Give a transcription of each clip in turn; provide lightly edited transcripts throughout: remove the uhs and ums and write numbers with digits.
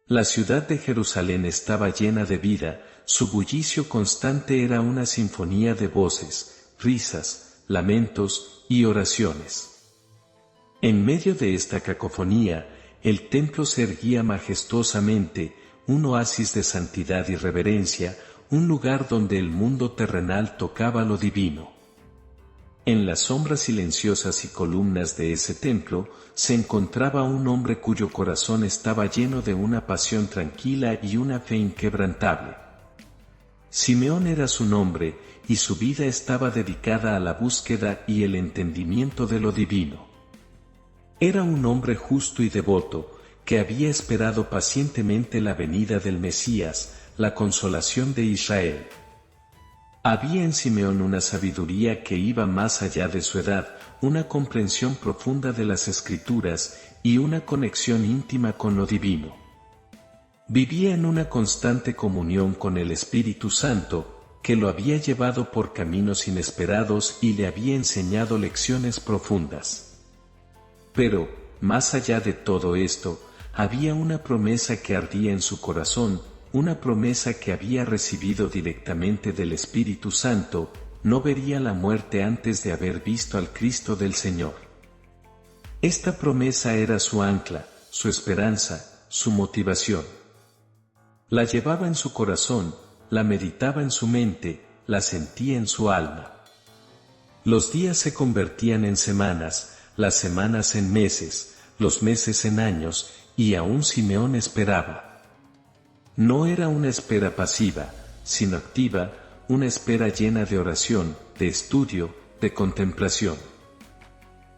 La ciudad de Jerusalén estaba llena de vida, su bullicio constante era una sinfonía de voces, risas, lamentos y oraciones. En medio de esta cacofonía, el templo se erguía majestuosamente, un oasis de santidad y reverencia, un lugar donde el mundo terrenal tocaba lo divino. En las sombras silenciosas y columnas de ese templo, se encontraba un hombre cuyo corazón estaba lleno de una pasión tranquila y una fe inquebrantable. Simeón era su nombre, y su vida estaba dedicada a la búsqueda y el entendimiento de lo divino. Era un hombre justo y devoto, que había esperado pacientemente la venida del Mesías, la consolación de Israel. Había en Simeón una sabiduría que iba más allá de su edad, una comprensión profunda de las Escrituras y una conexión íntima con lo divino. Vivía en una constante comunión con el Espíritu Santo, que lo había llevado por caminos inesperados y le había enseñado lecciones profundas. Pero, más allá de todo esto, había una promesa que ardía en su corazón, una promesa que había recibido directamente del Espíritu Santo: no vería la muerte antes de haber visto al Cristo del Señor. Esta promesa era su ancla, su esperanza, su motivación. La llevaba en su corazón, la meditaba en su mente, la sentía en su alma. Los días se convertían en semanas, las semanas en meses, los meses en años, y aún Simeón esperaba. No era una espera pasiva, sino activa, una espera llena de oración, de estudio, de contemplación.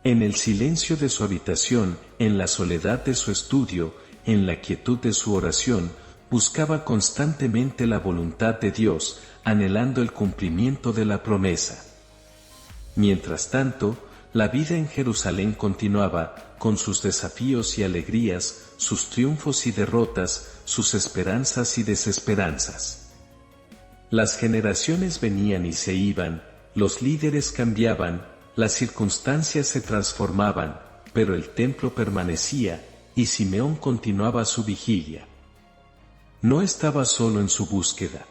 En el silencio de su habitación, en la soledad de su estudio, en la quietud de su oración, buscaba constantemente la voluntad de Dios, anhelando el cumplimiento de la promesa. Mientras tanto, la vida en Jerusalén continuaba, con sus desafíos y alegrías, sus triunfos y derrotas, sus esperanzas y desesperanzas. Las generaciones venían y se iban, los líderes cambiaban, las circunstancias se transformaban, pero el templo permanecía, y Simeón continuaba su vigilia. No estaba solo en su búsqueda.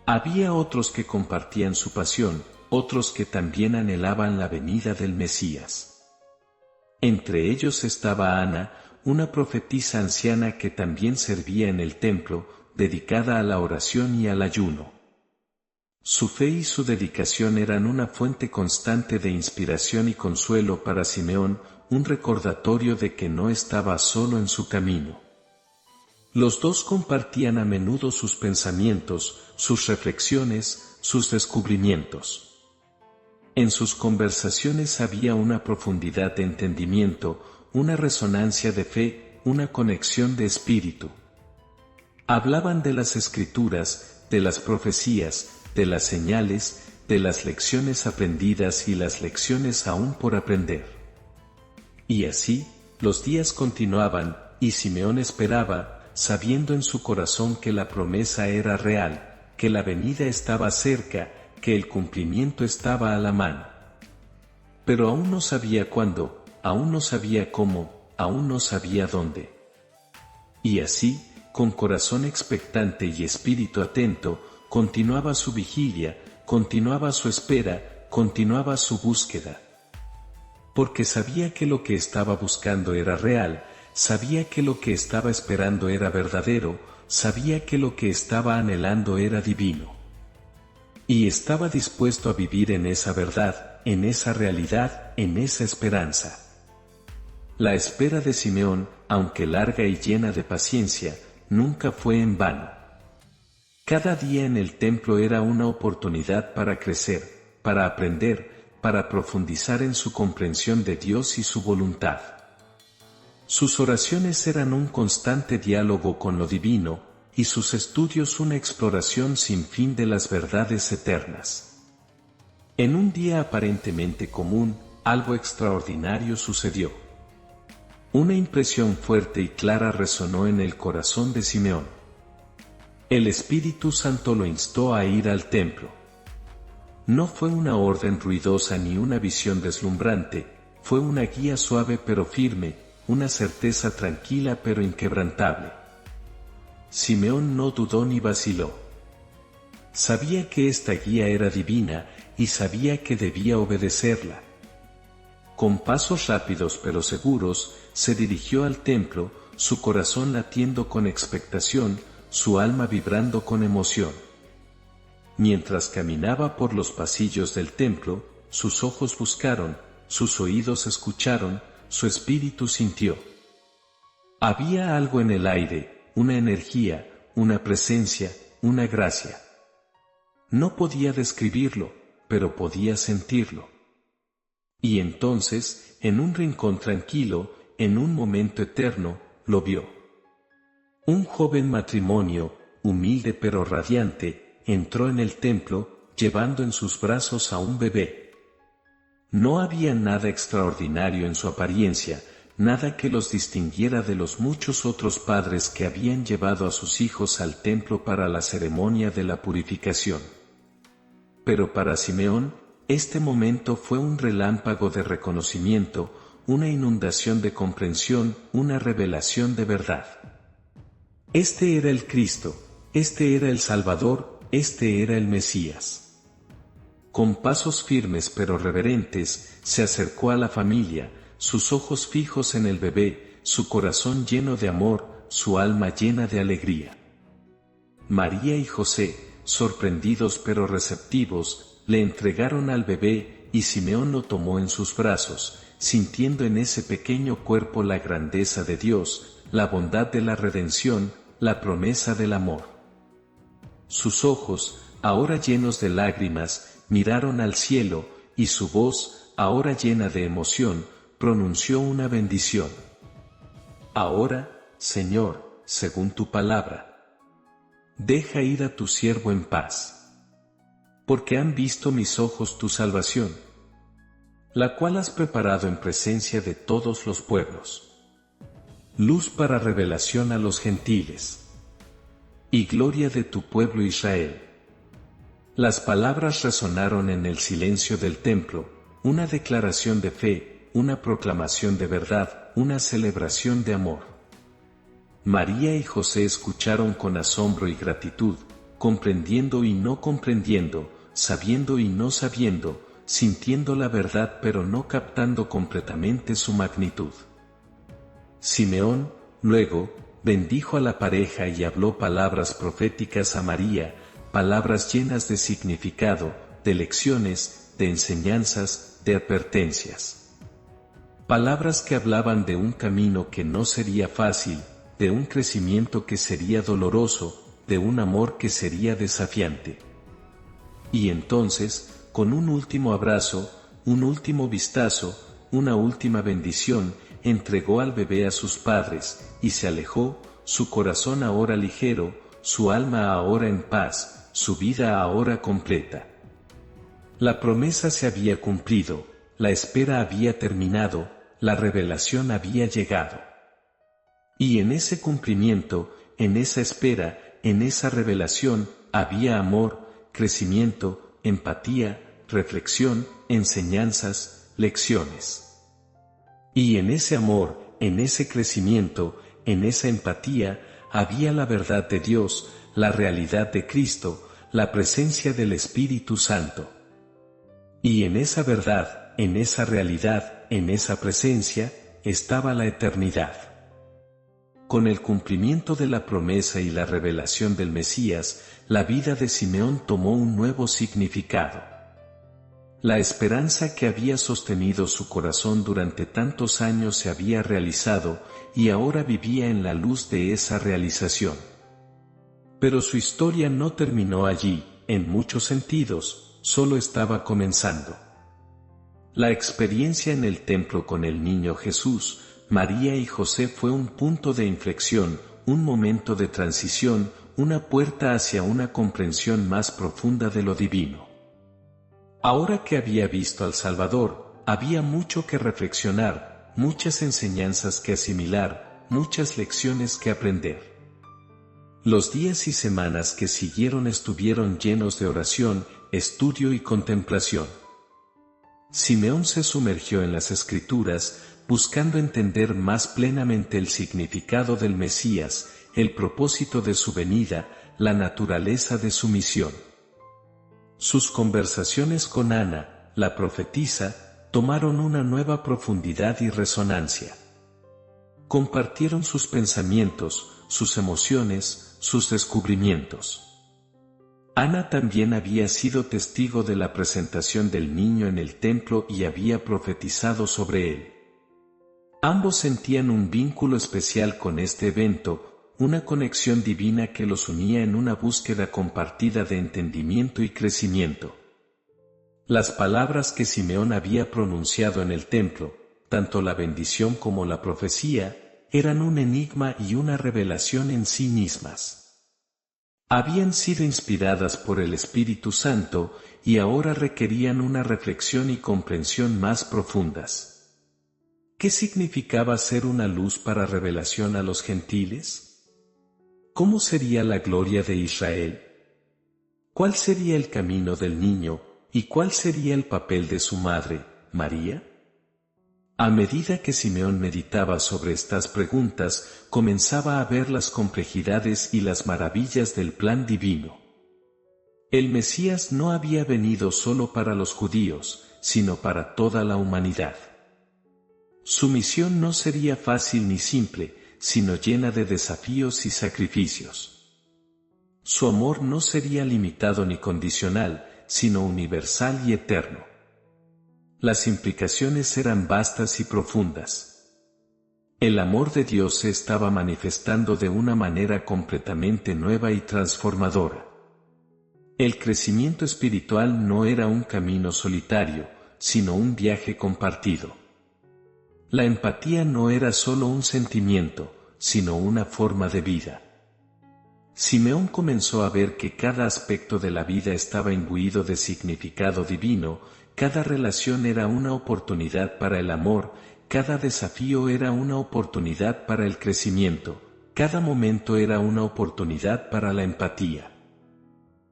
Había otros que compartían su pasión, otros que también anhelaban la venida del Mesías. Entre ellos estaba Ana, una profetisa anciana que también servía en el templo, dedicada a la oración y al ayuno. Su fe y su dedicación eran una fuente constante de inspiración y consuelo para Simeón, un recordatorio de que no estaba solo en su camino. Los dos compartían a menudo sus pensamientos, sus reflexiones, sus descubrimientos. En sus conversaciones había una profundidad de entendimiento, una resonancia de fe, una conexión de espíritu. Hablaban de las Escrituras, de las profecías, de las señales, de las lecciones aprendidas y las lecciones aún por aprender. Y así, los días continuaban, y Simeón esperaba, sabiendo en su corazón que la promesa era real, que la venida estaba cerca, que el cumplimiento estaba a la mano. Pero aún no sabía cuándo, aún no sabía cómo, aún no sabía dónde. Y así, con corazón expectante y espíritu atento, continuaba su vigilia, continuaba su espera, continuaba su búsqueda. Porque sabía que lo que estaba buscando era real, sabía que lo que estaba esperando era verdadero, sabía que lo que estaba anhelando era divino. Y estaba dispuesto a vivir en esa verdad, en esa realidad, en esa esperanza. La espera de Simeón, aunque larga y llena de paciencia, nunca fue en vano. Cada día en el templo era una oportunidad para crecer, para aprender, para profundizar en su comprensión de Dios y su voluntad. Sus oraciones eran un constante diálogo con lo divino, y sus estudios una exploración sin fin de las verdades eternas. En un día aparentemente común, algo extraordinario sucedió. Una impresión fuerte y clara resonó en el corazón de Simeón. El Espíritu Santo lo instó a ir al templo. No fue una orden ruidosa ni una visión deslumbrante, fue una guía suave pero firme, una certeza tranquila pero inquebrantable. Simeón no dudó ni vaciló. Sabía que esta guía era divina y sabía que debía obedecerla. Con pasos rápidos pero seguros, se dirigió al templo, su corazón latiendo con expectación, su alma vibrando con emoción. Mientras caminaba por los pasillos del templo, sus ojos buscaron, sus oídos escucharon, su espíritu sintió. Había algo en el aire, una energía, una presencia, una gracia. No podía describirlo, pero podía sentirlo. Y entonces, en un rincón tranquilo, en un momento eterno, lo vio. Un joven matrimonio, humilde pero radiante, entró en el templo, llevando en sus brazos a un bebé. No había nada extraordinario en su apariencia, nada que los distinguiera de los muchos otros padres que habían llevado a sus hijos al templo para la ceremonia de la purificación. Pero para Simeón, este momento fue un relámpago de reconocimiento, una inundación de comprensión, una revelación de verdad. Este era el Cristo, este era el Salvador, este era el Mesías. Con pasos firmes pero reverentes, se acercó a la familia, sus ojos fijos en el bebé, su corazón lleno de amor, su alma llena de alegría. María y José, sorprendidos pero receptivos, le entregaron al bebé, y Simeón lo tomó en sus brazos, sintiendo en ese pequeño cuerpo la grandeza de Dios, la bondad de la redención, la promesa del amor. Sus ojos, ahora llenos de lágrimas, miraron al cielo, y su voz, ahora llena de emoción, pronunció una bendición. Ahora, Señor, según tu palabra, deja ir a tu siervo en paz. Porque han visto mis ojos tu salvación, la cual has preparado en presencia de todos los pueblos. Luz para revelación a los gentiles, y gloria de tu pueblo Israel. Las palabras resonaron en el silencio del templo, una declaración de fe, una proclamación de verdad, una celebración de amor. María y José escucharon con asombro y gratitud, comprendiendo y no comprendiendo, sabiendo y no sabiendo, sintiendo la verdad pero no captando completamente su magnitud. Simeón, luego, bendijo a la pareja y habló palabras proféticas a María, palabras llenas de significado, de lecciones, de enseñanzas, de advertencias. Palabras que hablaban de un camino que no sería fácil, de un crecimiento que sería doloroso, de un amor que sería desafiante. Y entonces, con un último abrazo, un último vistazo, una última bendición, entregó al bebé a sus padres, y se alejó, su corazón ahora ligero, su alma ahora en paz, su vida ahora completa. La promesa se había cumplido, la espera había terminado, la revelación había llegado. Y en ese cumplimiento, en esa espera, en esa revelación, había amor, crecimiento, empatía, reflexión, enseñanzas, lecciones. Y en ese amor, en ese crecimiento, en esa empatía, había la verdad de Dios, la realidad de Cristo, la presencia del Espíritu Santo. Y en esa verdad, en esa realidad, en esa presencia, estaba la eternidad. Con el cumplimiento de la promesa y la revelación del Mesías, la vida de Simeón tomó un nuevo significado. La esperanza que había sostenido su corazón durante tantos años se había realizado, y ahora vivía en la luz de esa realización. Pero su historia no terminó allí, en muchos sentidos, solo estaba comenzando. La experiencia en el templo con el niño Jesús, María y José fue un punto de inflexión, un momento de transición, una puerta hacia una comprensión más profunda de lo divino. Ahora que había visto al Salvador, había mucho que reflexionar, muchas enseñanzas que asimilar, muchas lecciones que aprender. Los días y semanas que siguieron estuvieron llenos de oración, estudio y contemplación. Simeón se sumergió en las Escrituras, buscando entender más plenamente el significado del Mesías, el propósito de su venida, la naturaleza de su misión. Sus conversaciones con Ana, la profetisa, tomaron una nueva profundidad y resonancia. Compartieron sus pensamientos, sus emociones, sus descubrimientos. Ana también había sido testigo de la presentación del niño en el templo y había profetizado sobre él. Ambos sentían un vínculo especial con este evento, una conexión divina que los unía en una búsqueda compartida de entendimiento y crecimiento. Las palabras que Simeón había pronunciado en el templo, tanto la bendición como la profecía, eran un enigma y una revelación en sí mismas. Habían sido inspiradas por el Espíritu Santo y ahora requerían una reflexión y comprensión más profundas. ¿Qué significaba ser una luz para revelación a los gentiles? ¿Cómo sería la gloria de Israel? ¿Cuál sería el camino del niño, y cuál sería el papel de su madre, María? A medida que Simeón meditaba sobre estas preguntas, comenzaba a ver las complejidades y las maravillas del plan divino. El Mesías no había venido solo para los judíos, sino para toda la humanidad. Su misión no sería fácil ni simple, sino llena de desafíos y sacrificios. Su amor no sería limitado ni condicional, sino universal y eterno. Las implicaciones eran vastas y profundas. El amor de Dios se estaba manifestando de una manera completamente nueva y transformadora. El crecimiento espiritual no era un camino solitario, sino un viaje compartido. La empatía no era solo un sentimiento, sino una forma de vida. Simeón comenzó a ver que cada aspecto de la vida estaba imbuido de significado divino, cada relación era una oportunidad para el amor, cada desafío era una oportunidad para el crecimiento, cada momento era una oportunidad para la empatía.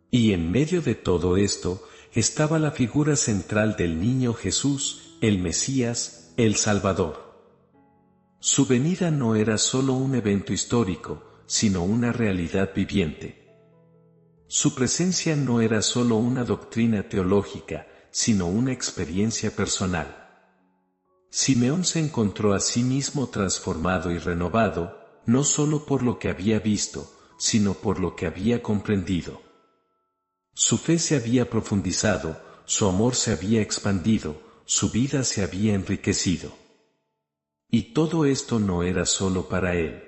Y en medio de todo esto, estaba la figura central del niño Jesús, el Mesías, el Salvador. Su venida no era solo un evento histórico, sino una realidad viviente. Su presencia no era solo una doctrina teológica, sino una experiencia personal. Simeón se encontró a sí mismo transformado y renovado, no solo por lo que había visto, sino por lo que había comprendido. Su fe se había profundizado, su amor se había expandido, su vida se había enriquecido. Y todo esto no era solo para él.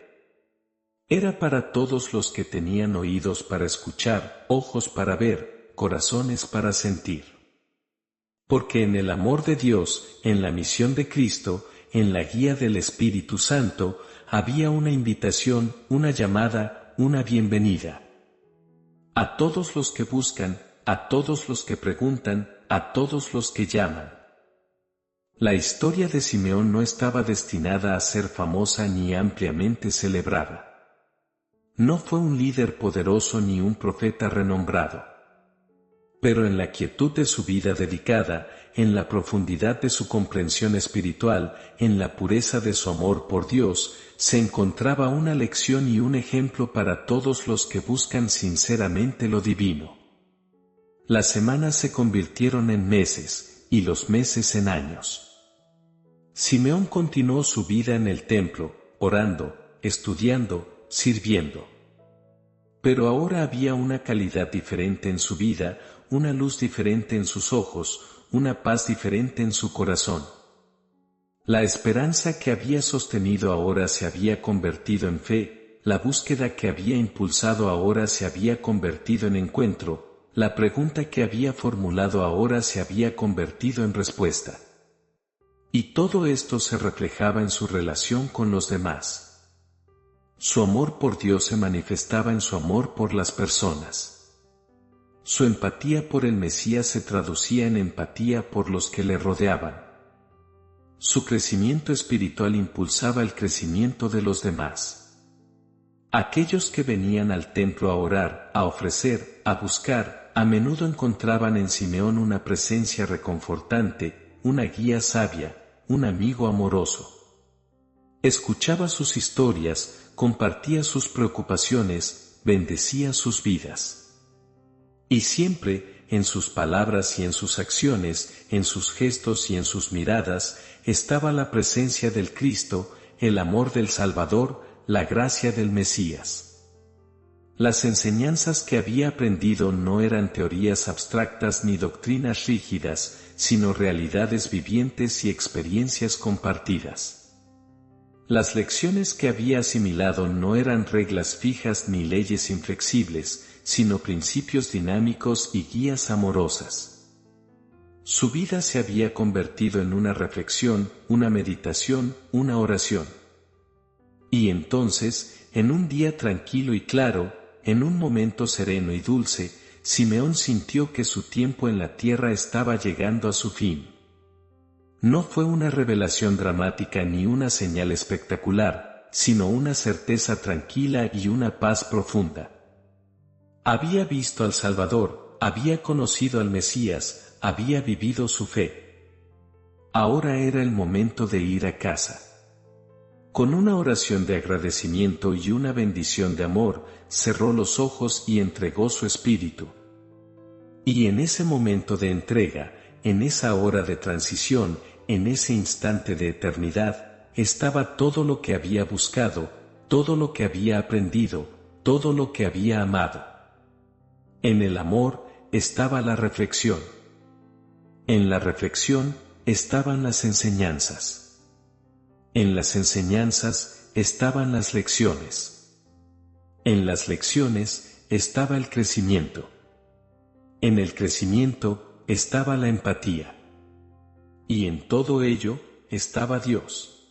Era para todos los que tenían oídos para escuchar, ojos para ver, corazones para sentir. Porque en el amor de Dios, en la misión de Cristo, en la guía del Espíritu Santo, había una invitación, una llamada, una bienvenida. A todos los que buscan, a todos los que preguntan, a todos los que llaman. La historia de Simeón no estaba destinada a ser famosa ni ampliamente celebrada. No fue un líder poderoso ni un profeta renombrado. Pero en la quietud de su vida dedicada, en la profundidad de su comprensión espiritual, en la pureza de su amor por Dios, se encontraba una lección y un ejemplo para todos los que buscan sinceramente lo divino. Las semanas se convirtieron en meses, y los meses en años. Simeón continuó su vida en el templo, orando, estudiando, sirviendo. Pero ahora había una calidad diferente en su vida, una luz diferente en sus ojos, una paz diferente en su corazón. La esperanza que había sostenido ahora se había convertido en fe, la búsqueda que había impulsado ahora se había convertido en encuentro, la pregunta que había formulado ahora se había convertido en respuesta. Y todo esto se reflejaba en su relación con los demás. Su amor por Dios se manifestaba en su amor por las personas. Su empatía por el Mesías se traducía en empatía por los que le rodeaban. Su crecimiento espiritual impulsaba el crecimiento de los demás. Aquellos que venían al templo a orar, a ofrecer, a buscar, a menudo encontraban en Simeón una presencia reconfortante, una guía sabia, un amigo amoroso. Escuchaba sus historias, compartía sus preocupaciones, bendecía sus vidas. Y siempre, en sus palabras y en sus acciones, en sus gestos y en sus miradas, estaba la presencia del Cristo, el amor del Salvador, la gracia del Mesías. Las enseñanzas que había aprendido no eran teorías abstractas ni doctrinas rígidas, sino realidades vivientes y experiencias compartidas. Las lecciones que había asimilado no eran reglas fijas ni leyes inflexibles, sino principios dinámicos y guías amorosas. Su vida se había convertido en una reflexión, una meditación, una oración. Y entonces, en un día tranquilo y claro, en un momento sereno y dulce, Simeón sintió que su tiempo en la tierra estaba llegando a su fin. No fue una revelación dramática ni una señal espectacular, sino una certeza tranquila y una paz profunda. Había visto al Salvador, había conocido al Mesías, había vivido su fe. Ahora era el momento de ir a casa. Con una oración de agradecimiento y una bendición de amor, cerró los ojos y entregó su espíritu. Y en ese momento de entrega, en esa hora de transición, en ese instante de eternidad, estaba todo lo que había buscado, todo lo que había aprendido, todo lo que había amado. En el amor estaba la reflexión. En la reflexión estaban las enseñanzas. En las enseñanzas estaban las lecciones. En las lecciones estaba el crecimiento. En el crecimiento estaba la empatía. Y en todo ello estaba Dios.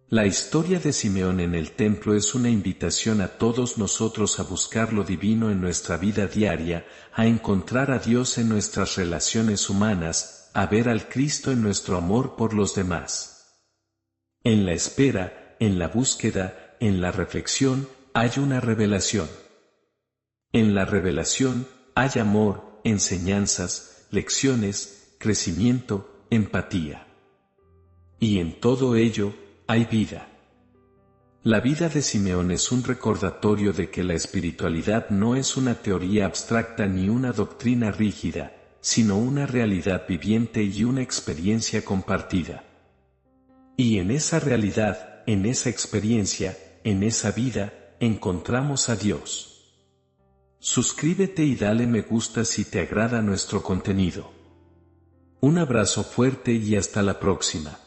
La historia de Simeón en el templo es una invitación a todos nosotros a buscar lo divino en nuestra vida diaria, a encontrar a Dios en nuestras relaciones humanas, a ver al Cristo en nuestro amor por los demás. En la espera, en la búsqueda, en la reflexión, hay una revelación. En la revelación, hay amor, enseñanzas, lecciones, crecimiento, empatía. Y en todo ello, hay vida. La vida de Simeón es un recordatorio de que la espiritualidad no es una teoría abstracta ni una doctrina rígida, sino una realidad viviente y una experiencia compartida. Y en esa realidad, en esa experiencia, en esa vida, encontramos a Dios. Suscríbete y dale me gusta si te agrada nuestro contenido. Un abrazo fuerte y hasta la próxima.